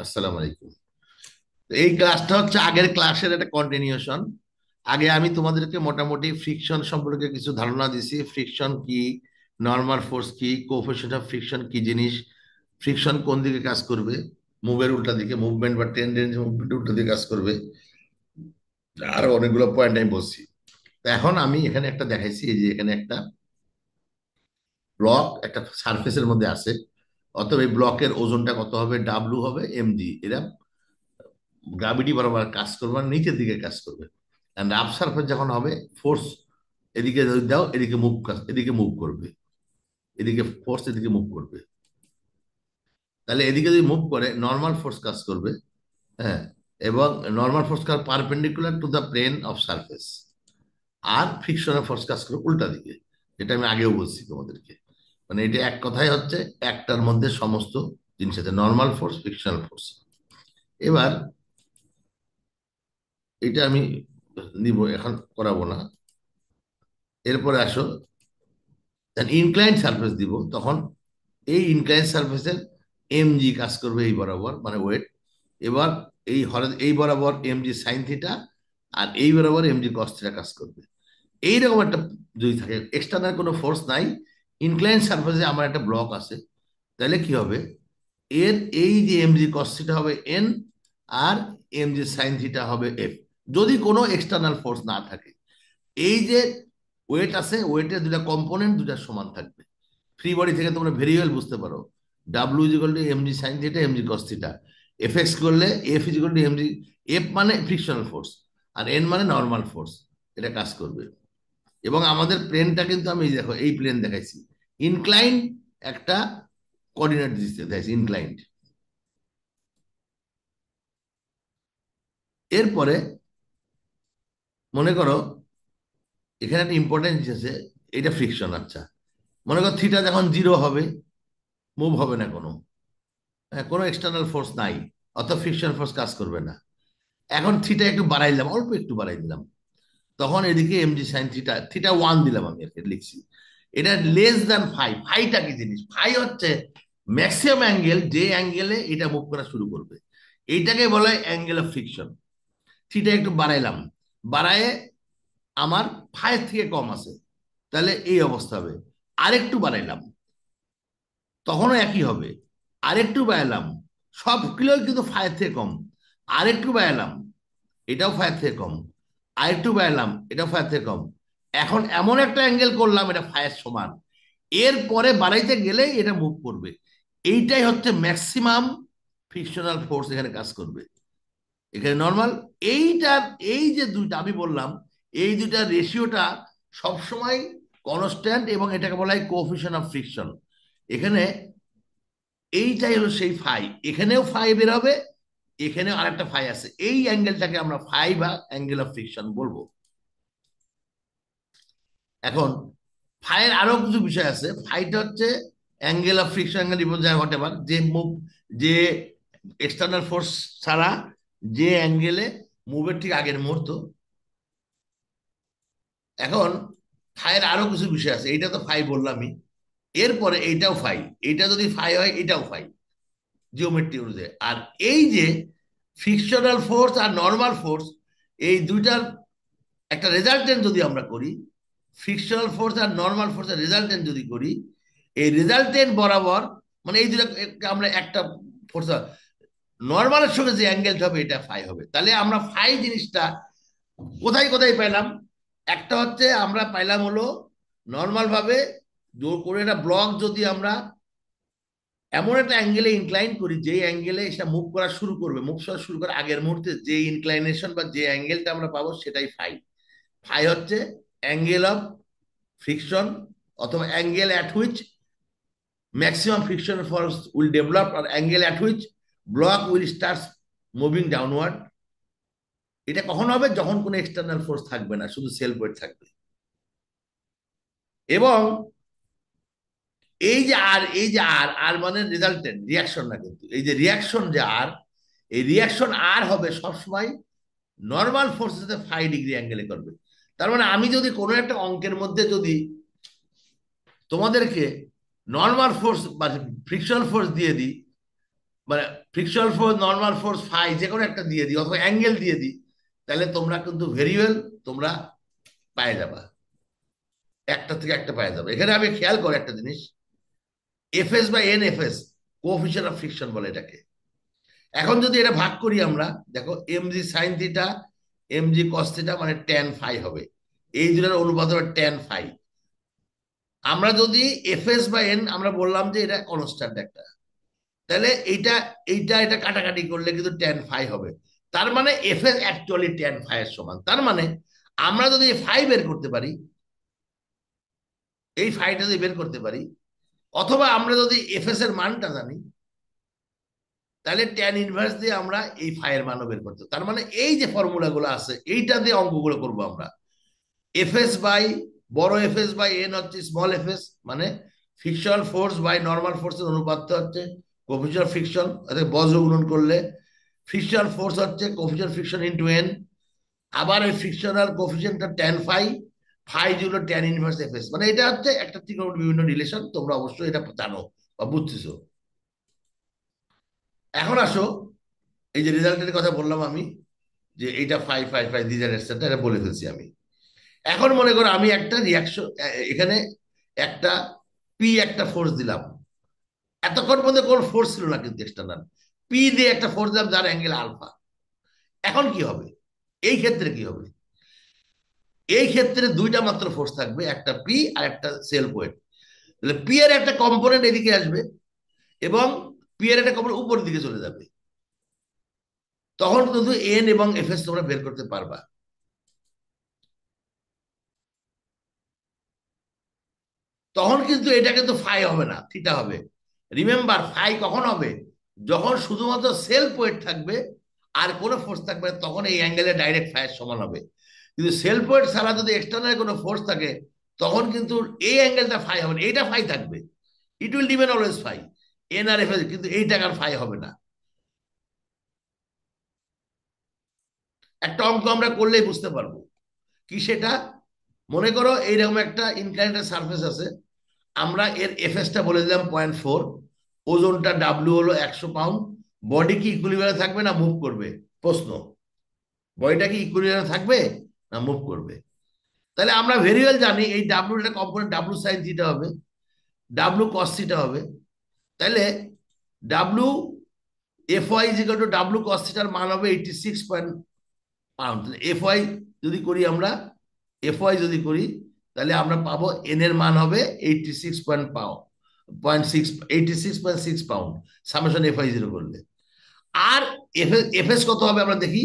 আসসালামু আলাইকুম। এই ক্লাসটা হচ্ছে আগের ক্লাসের একটা কন্টিনিউশন। আগে আমি তোমাদেরকে মোটামুটি ফ্রিকশন সম্পর্কে কিছু ধারণা দিছি। ফ্রিকশন কি, নর্মাল ফোর্স কি, কোএফিসিয়েন্ট অফ ফ্রিকশন কি জিনিস, ফ্রিকশন কোন দিকে কাজ করবে, মুভের উল্টা দিকে, মুভমেন্ট বা টেন্ডেন্সি মুভমেন্ট উল্টা দিকে কাজ করবে। আরো অনেকগুলো পয়েন্ট আমি বলছি। তো এখন আমি এখানে একটা দেখাইছি, এই যে এখানে একটা ব্লক একটা সারফেসের মধ্যে আছে। অতএব এই ব্লকের ওজনটা কত হবে? ডাব্লু হবে এমজি। এরা গ্রাভিটি বরাবর কাজ করবে, মানে নিচের দিকে কাজ করবে। অ্যান্ড রাফ সারফেস যখন হবে, ফোর্স এদিকে যদি দাও, এদিকে এদিকে মুভ করবে, এদিকে ফোর্স এদিকে মুভ করবে। তাহলে এদিকে যদি মুভ করে, নর্মাল ফোর্স কাজ করবে। হ্যাঁ, এবং নর্মাল ফোর্স কাজ perpendicular to the plane of surface. আর ফ্রিকশনাল ফোর্স কাজ করবে উল্টা দিকে, যেটা আমি আগেও বলছি তোমাদেরকে। মানে এটা এক কথাই হচ্ছে, একটার মধ্যে সমস্ত জিনিস আছে, নর্মাল ফোর্স, ফ্রিকশনাল ফোর্স। এবার এটা আমি নিব, এখন করাবো না। এরপরে আসো, ইনক্লাইন সারফেস দিব, তখন এই ইনক্লাইন সারফেসের এমজি কাজ করবে এই বরাবর, মানে ওয়েট। এবার এই বরাবর এমজি সাইন থিটা, আর এই বরাবর এমজি কস থিটা কাজ করবে। এইরকম একটা যদি থাকে, এক্সটার্নাল কোনো ফোর্স নাই, ইনক্লাইন সারফেসে আমার একটা ব্লক আছে, তাহলে কি হবে? এর এই যে এমজি কস থিটা হবে এন, আর এমজি সাইন থিটা হবে এফ, যদি কোনো এক্সটার্নাল ফোর্স না থাকে। এই যে ওয়েট আছে, ওয়েটের দুটা কম্পোনেন্ট দুটা সমান থাকবে। ফ্রি বডি থেকে তোমরা ভেরিয়েবল বুঝতে পারো, W is equal to MG sine theta, MG cos theta. F X করলে F is equal to MG, F মানে ফ্রিকশনাল ফোর্স, আর এন মানে নর্মাল ফোর্স। এটা কাজ করবে। এবং আমাদের প্লেনটা কিন্তু আমি দেখো এই প্লেন দেখাইছি, ইনক্লাইন একটা কোঅর্ডিনেট দিতে দেখাইছি, ইনক্লাইন্ড। এরপরে মনে করো এখানে একটা ইম্পর্টেন্ট জিনিস আছে, এটা ফ্রিকশন। আচ্ছা, মনে করো থিটা যখন জিরো হবে, মুভ হবে না কোনো, হ্যাঁ, কোনো এক্সটার্নাল ফোর্স নাই, অত ফ্রিকশন ফোর্স কাজ করবে না। এখন থিটা একটু বাড়াই দিলাম, অল্প একটু বাড়াই দিলাম, তখন এদিকে MG sine theta, theta one দিলাম, আমি আর কি লিখছি। এটা লেস দ্যান ফাইভ। ফাইটা কি জিনিস? ফাই হচ্ছে ম্যাক্সিমাম অ্যাঙ্গেল, যে অ্যাঙ্গেলে এটা মুভ করা শুরু করবে, এইটাকে বলা হয় অ্যাঙ্গেল অফ ফ্রিকশন। থিটা একটু বাড়াইলাম, বাড়ায়ে আমার ফাইভ থেকে কম আছে, তাহলে এই অবস্থা হবে। আরেকটু বাড়াইলাম, তখনও একই হবে। আরেকটু বাড়ালাম, সবগুলো কিন্তু ফাইভ থেকে কম। আরেকটু বাড়ালাম, এটাও ফাইভ থেকে কম। আরেকটু বাড়ালাম, এটাও ফাইভ থেকে কম। এখন এমন একটা অ্যাঙ্গেল করলাম, এটা ফাইভ সমান। এরপরে বাড়াইতে গেলে এটা মুভ করবে। এইটাই হচ্ছে ম্যাক্সিমাম ফ্রিকশনাল ফোর্স এখানে কাজ করবে। এখানে নর্মাল, এইটার এই যে দুইটা আমি বললাম, এই দুইটা রেশিওটা সবসময় কনস্ট্যান্ট, এবং এটাকে বলা হয় কোএফিসিয়েন্ট অফ ফ্রিকশন। এখানে এইটাই হলো সেই ফাই। এখানেও ফাই বের হবে, এখানেও আরেকটা ফাই আছে, এই অ্যাঙ্গেলটাকে আমরা ফাই বা অ্যাঙ্গেল অফ ফ্রিকশন বলবো। এখন ফাইয়ের আরো কিছু বিষয় আছে। ফাইটা হচ্ছে angle of friction, angle report what ever, যে মুভ, যে এক্সটার্নাল ফোর্স ছাড়া যে অ্যাঙ্গেলে মুভের ঠিক আগের মুহূর্ত। এখন ফাইয়ের আরো কিছু বিষয় আছে, এইটা তো ফাই বললামই। এরপরে এইটাও ফাই, এইটা যদি ফাই হয় এটাও ফাই, জিওমেট্রি অনুযায়ী। আর এই যে ফ্রিকশনাল ফোর্স আর নর্মাল ফোর্স, এই দুইটার একটা রেজাল্টেন্ট যদি আমরা করি, ফ্রিকশনাল ফোর্স আর নর্মাল ফোর্সের রেজাল্টেন্ট যদি করি, এই রেজাল্টেন্ট বরাবর, মানে এই দুটা আমরা একটা ফোর্স, নর্মালের সঙ্গে যে অ্যাঙ্গেলটা হবে এটা ফাই হবে। তাহলে আমরা ফাই জিনিসটা কোথায় কোথায় পেলাম? একটা হচ্ছে আমরা পাইলাম হলো নর্মাল ভাবে, জোর করে একটা ব্লক যদি আমরা এমন একটা অ্যাঙ্গেলে ইনক্লাইন করি, যে অ্যাঙ্গেলে এটা মুভ করা শুরু করবে, মুভ করা শুরু করার আগের মুহূর্তে যে ইনক্লাইনেশন বা যে অ্যাঙ্গেলটা আমরা পাবো সেটাই ফাই। ফাই হচ্ছে অ্যাঙ্গেল অফ ফ্রিকশন, অথবা angle at which maximum friction force will develop, আর angle at which block will start moving downward. এটা কখন হবে? যখন কোনো এক্সটার্নাল ফোর্স থাকবে না, শুধু সেলফ ওয়েট থাকবে। এবং এই যে আর, এই যে আর, আর মানে রেজাল্টেন্ট রিয়াকশন না, কিন্তু এই যে রিয়াকশন যে আর, এই রিয়াকশন আর হবে সবসময় নর্মাল ফোর্সের সাথে 5 ডিগ্রি অ্যাঙ্গেলে করবে। তার মানে আমি যদি কোনো একটা অঙ্কের মধ্যে যদি তোমাদেরকে নর্মাল ফোর্স বা ফ্রিকশনাল ফোর্স দিয়ে দিই, মানে frictional force, normal force, phi যে কোনো একটা দিয়ে দিই অথবা অ্যাঙ্গেল দিয়ে দিই, তাহলে তোমরা কিন্তু ভেরিয়েবল তোমরা পায়ে যাবা, একটা থেকে একটা পায়ে যাবে। এখানে আমি খেয়াল করে একটা জিনিস, এফএস বা N FS, coefficient of friction বলে এটাকে। এখন যদি এটা ভাগ করি আমরা, দেখো MG sine theta, MG cos theta মানে ট্যান ফাই হবে, এই দুটোর অনুপাত হবে ট্যান ফাই। আমরা যদি এফএস বা এন আমরা বললাম যে এটা কনস্ট্যান্ট একটা, তাহলে এইটা এইটা এটা কাটাকাটি করলে কিন্তু ট্যান ফাই হবে। তার মানে এফএস অ্যাকচুয়ালি ট্যান ফাই এর সমান। তার মানে আমরা যদি ফাই বের করতে পারি, এই ফাইটা যদি বের করতে পারি, অথবা আমরা যদি এফএস এর মানটা জানি, তাহলে ট্যান ইনভার্স দিয়ে আমরা এই ফাইয়ের মানও বের করতে। তার মানে এই যে ফর্মুলাগুলো আছে এইটা দিয়ে অঙ্কগুলো করবো আমরা। এফএস বাই বড় এফএস বাই এন হচ্ছে স্মল এফএস, মানে ফ্রিকশনাল ফোর্স বাই নর্মাল ফোর্সের অনুপাত হচ্ছে কোফিশিয়েন্ট অফ ফ্রিকশন, অর্থাৎ বজ্র গুণন করলে ফ্রিকশনাল ফোর্স হচ্ছে কোফিশিয়েন্ট ফ্রিকশন ইন্টু এন। আবার ওই ফ্রিকশনাল কোফিশিয়েন্টটা ট্যান ফাই, ফাই যেগুলো ট্যান ইনভার্স এফএস, মানে এটা হচ্ছে একটা ত্রিকোণমিতিক বিভিন্ন রিলেশন, তোমরা অবশ্যই এটা জানো বা বুঝতেছো। এখন আসো, এই যে রেজাল্টের কথা বললাম আমি, যে এইটা ফাই ফাই ফাই দিজার এটসেট্রা, এটা বলে ফেলছি আমি। এখন মনে করো আমি একটা রিয়াকশন, এখানে একটা পি একটা ফোর্স দিলাম, এতক্ষণ মধ্যে কোন ফোর্স ছিল না কিন্তু এক্সটার্নাল, পি দিয়ে একটা ফোর্স দিলাম যার অ্যাঙ্গেল আলফা। এখন কি হবে, এই ক্ষেত্রে কি হবে? এই ক্ষেত্রে দুইটা মাত্র ফোর্স থাকবে, একটা পি আর একটা সেলফ ওয়েট। তাহলে পি এর একটা কম্পোনেন্ট এদিকে আসবে এবং পি এর একটা কম্পোনেন্ট উপরের দিকে চলে যাবে। তখন কিন্তু এন এবং এফ এস তোমরা বের করতে পারবা। তখন কিন্তু এটা কিন্তু ফাই হবে না, থিটা হবে। রিমেম্বার, ফাই কখন হবে? যখন শুধুমাত্র সেলফ ওয়েট থাকবে আর কোনো ফোর্স থাকবে না, তখন এই অ্যাঙ্গেলে ডাইরেক্ট ফাইয়ের সমান হবে। কিন্তু সেলফ ওয়েট ছাড়া যদি এক্সটার্নাল কোনো ফোর্স থাকে, তখন কিন্তু এই অ্যাঙ্গেলটা ফাই হবে না, এইটা ফাই থাকবে। It will remain always phi, N আর এফ, কিন্তু এই টাকার ফাই হবে না। একটা অঙ্ক আমরা করলেই বুঝতে পারবো কি সেটা। মনে করো এইরকম একটা ইনক্লাইন্ড সারফেস আছে, আমরা এর এফএসটা বলে দিলাম 0.4, ওজনটা ডাব্লিউ হলো 100 পাউন্ড। বডি কি ইকুইলিব্রিয়ামে থাকবে না মুভ করবে? প্রশ্ন, বডিটা কি ইকুইলিব্রিয়ামে থাকবে না মুভ করবে? তাহলে আমরা ভেরিয়েবল জানি, এই ডাব্লিউটা কম্পোনেন্ট ডাব্লিউ সাইন থিটা হবে, ডাব্লিউ কস থিটা হবে। তাহলে W F Y is equal to W cos থিটার মান হবে 86 পাউন্ড। এফ ওয়াই যদি করি আমরা, এফ ওয়াই যদি করি, তাহলে আমরা পাবো এন এর মান হবে 86.6 pound, summation F I zero করলে। আর এফএস কত হবে আমরা দেখি,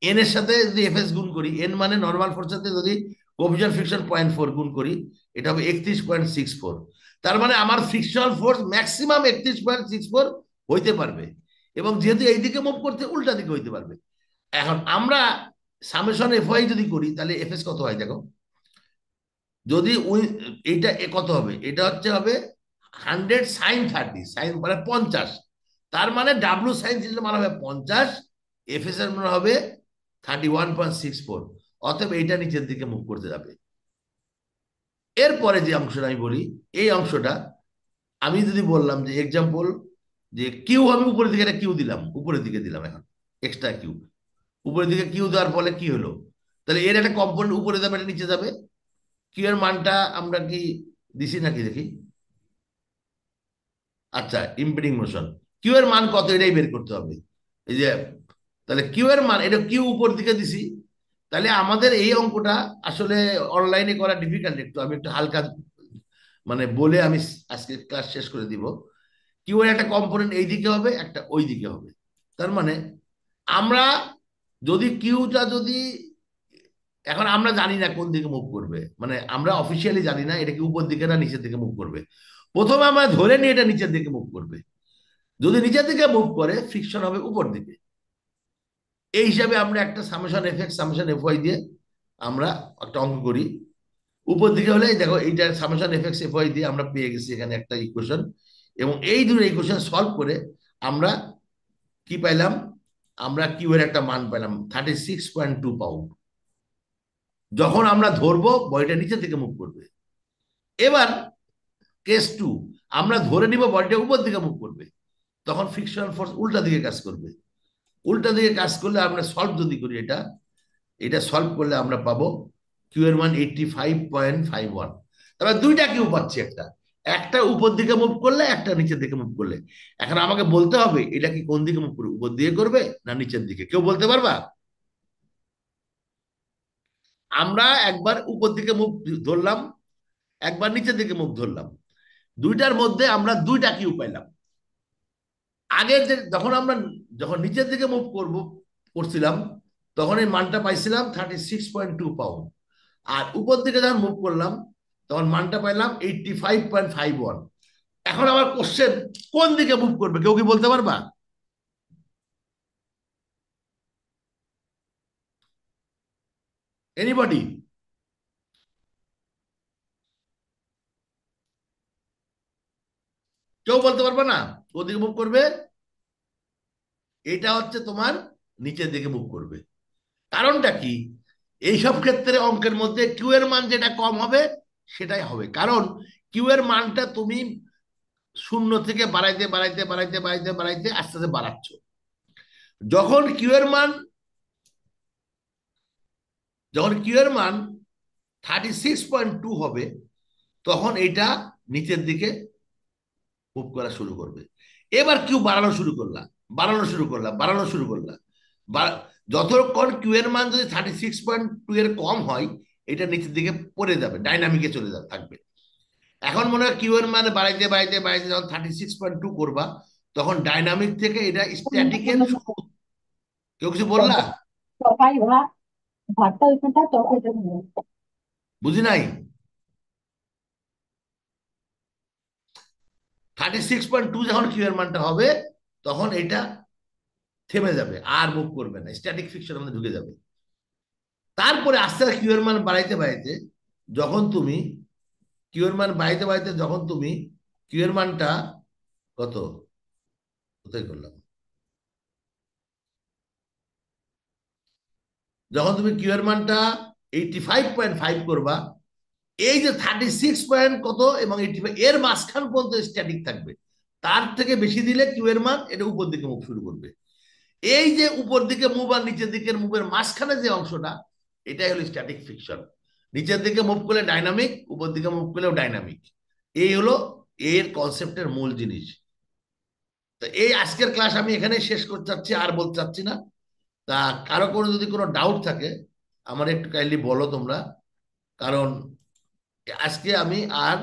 এন এর সাথে যদি এফএস গুণ করি, এন মানে নর্মাল ফোর্সের সাথে যদি কোফিশিয়েন্ট ফ্রিকশন 0.4 গুণ করি, এটা হবে 31.64। তার মানে আমার ফ্রিকশনাল ফোর্স ম্যাক্সিমাম 31.64 হইতে পারবে, এবং যেহেতু এইদিকে মুভ করতে উল্টা দিকে হইতে পারবে। এখন আমরা সামেশন এফ ওয়াই যদি করি, তাহলে এফএস কত হয় দেখো। যদি ওই এইটা কত হবে, এটা হচ্ছে হবে 100 sin 30, সাইন মানে 50। তার মানে ডাব্লু সাইন থিটার মান হবে 50, এফএস এর মান হবে 31.64। অতএব এইটা নিচের দিকে মুভ করতে যাবে। এরপরে যে অংশটা আমি বলি, এই অংশটা আমি যদি বললাম যে এক্সাম্পল, যে কিউ, আমি উপরের দিকে একটা কিউ দিলাম, উপরের দিকে দিলাম এখন এক্সট্রা কিউ, উপরের দিকে কিউ দেওয়ার ফলে কি হলো, তাহলে এর একটা কম্পোনেন্ট উপরে যাবে, এটা নিচে যাবে। কিউ এর মানটা আমরা কি দিছি নাকি দেখি। আচ্ছা, ইম্পিডিং মোশন, কিউ এর মান কত এটাই বের করতে হবে। এই যে, তাহলে কিউ এর মান, এটা কিউ উপর দিকে দিছি। তাহলে আমাদের এই অঙ্কটা আসলে অনলাইনে করা ডিফিকাল্ট একটু, আমি একটু হালকা মানে বলে আমি আজকে ক্লাস শেষ করে দিব। কিউ এর একটা কম্পোনেন্ট এই দিকে হবে, একটা ওই দিকে হবে। তার মানে আমরা যদি কিউটা যদি, এখন আমরা জানি না কোন দিকে মুভ করবে, মানে আমরা অফিসিয়ালি জানি না এটা কি উপর দিকে না নিচের দিকে মুভ করবে। প্রথমে আমরা ধরে নিই এটা নিচের দিকে মুভ করবে। যদি নিচের দিকে মুভ করে, ফ্রিকশন হবে উপর দিকে। এই হিসাবে আমরা একটা summation F X summation F Y দিয়ে আমরা একটা অঙ্ক করি। উপর দিকে হলে দেখো এইটা summation F X F Y দিয়ে আমরা পেয়ে গেছি এখানে একটা ইকুয়েশন। এবং এই দুটো ইকুয়েশন সলভ করে আমরা কি পাইলাম, আমরা কিউ এর একটা মান পাইলাম 36.2 পাউন্ড। যখন আমরা ধরবো বডিটা নিচে থেকে মুভ করবে। এবার কেস টু, আমরা ধরে নিব বডিটা উপর দিকে মুভ করবে, তখন ফ্রিকশনাল ফোর্স উল্টা দিকে কাজ করবে। উল্টা দিকে কাজ করলে আমরা সলভ যদি করি এটা, এটা সলভ করলে আমরা পাবো কিউ এর মান 85.51। তবে দুইটা কিউ পাচ্ছি, একটা একটা উপর দিকে মুভ করলে, একটা নিচের দিকে মুভ করলে। এখন আমাকে বলতে হবে এটা কি কোন দিকে মুভ করবে, উপর দিকে করবে না নিচের দিকে, কেউ বলতে পারবা? আমরা একবার উপর দিকে মুভ ধরলাম, একবার নিচের দিকে মুভ ধরলাম, দুইটার মধ্যে আমরা দুইটা কিউ পাইলাম। আগের যে যখন আমরা যখন নিচের দিকে মুভ করছিলাম, তখন এই মানটা পাইছিলাম 36.2 পাউন্ড। আর উপর দিকে যখন মুভ করলাম, তখন মানটা পাইলাম 85.51। এখন আমার কোশ্চেন, কোন দিকে মুভ করবে কেউ কি বলতে পারবা? এনিবডি? কেউ বলতে পারবে না কোন দিকে মুভ করবে? এটা হচ্ছে তোমার নিচের দিকে মুভ করবে। কারণটা কি? এইসব ক্ষেত্রে অঙ্কের মধ্যে কিউ এর মান যেটা কম হবে সেটাই হবে, কারণ কিউ এর মানটা তুমি শূন্য থেকে বাড়াইতে বাড়াইতে বাড়াইতে বাড়াইতে বাড়াইতে আস্তে আস্তে বাড়াচ্ছ। যখন কিউ এর মান যখন কিউ এর মান 36.2 হবে, তখন এটা নিচের দিকে মুভ করা শুরু করবে। এবার কিউ বাড়ানো শুরু করলাম, বাড়ানো শুরু করলাম, বাড়ানো শুরু করলাম। যতক্ষণ কিউ এর মান যদি 36.2 এর কম হয়, এটা নিচের দিকে পড়ে যাবে, ডাইনামিকে চলে যাবে, থাকবে। এখন মনে হয় কিউ এর মান বাড়াইতে বাড়াইতে বাড়াইতে যখন 36.2 করবা, তখন ডাইনামিক থেকে এটা স্ট্যাটিকের। কেউ কিছু বললা? তরকারি ভাত, ভাতটা ওইখানটা, তরকারিটা বুঝি নাই। 36.2 যখন কিউ এর মানটা হবে, তখন এটা থেমে যাবে, আর মুভ করবে না, স্ট্যাটিক ফিকশনের মধ্যে ঢুকে যাবে। তারপরে আস্তে আস্তে কিউ এর মান বাড়াইতে বাড়াইতে, যখন তুমি কিউ এর মান বাড়াইতে বাড়াইতে যখন তুমি কিউ এর মানটা কত, কোথায় করলাম, যখন তুমি কিউ এর মানটা 85.5 করবা, এই যে 36 পয়েন্ট কত এবং 85 এর মাঝখান পর্যন্ত স্ট্যাটিক থাকবে। তার থেকে বেশি দিলে কিউ এর মান এটা উপর দিকে মুভ শুরু করবে। এই যে উপর দিকে মুভ আর নিচের দিকের মুভের মাঝখানে যে অংশটা, এটাই হলো স্ট্যাটিক ফ্রিকশন। নিচের দিকে মুভ করলে ডাইনামিক, উপর দিকে মুভ করলেও ডাইনামিক। এই হলো এর কনসেপ্টের মূল জিনিস। তো এই আজকের ক্লাস আমি এখানে শেষ করতে চাচ্ছি, আর বলতে চাচ্ছি না। তা কারো কোনো যদি কোনো ডাউট থাকে, আমার একটু কাইন্ডলি বলো তোমরা। কারণ আজকে আমি আর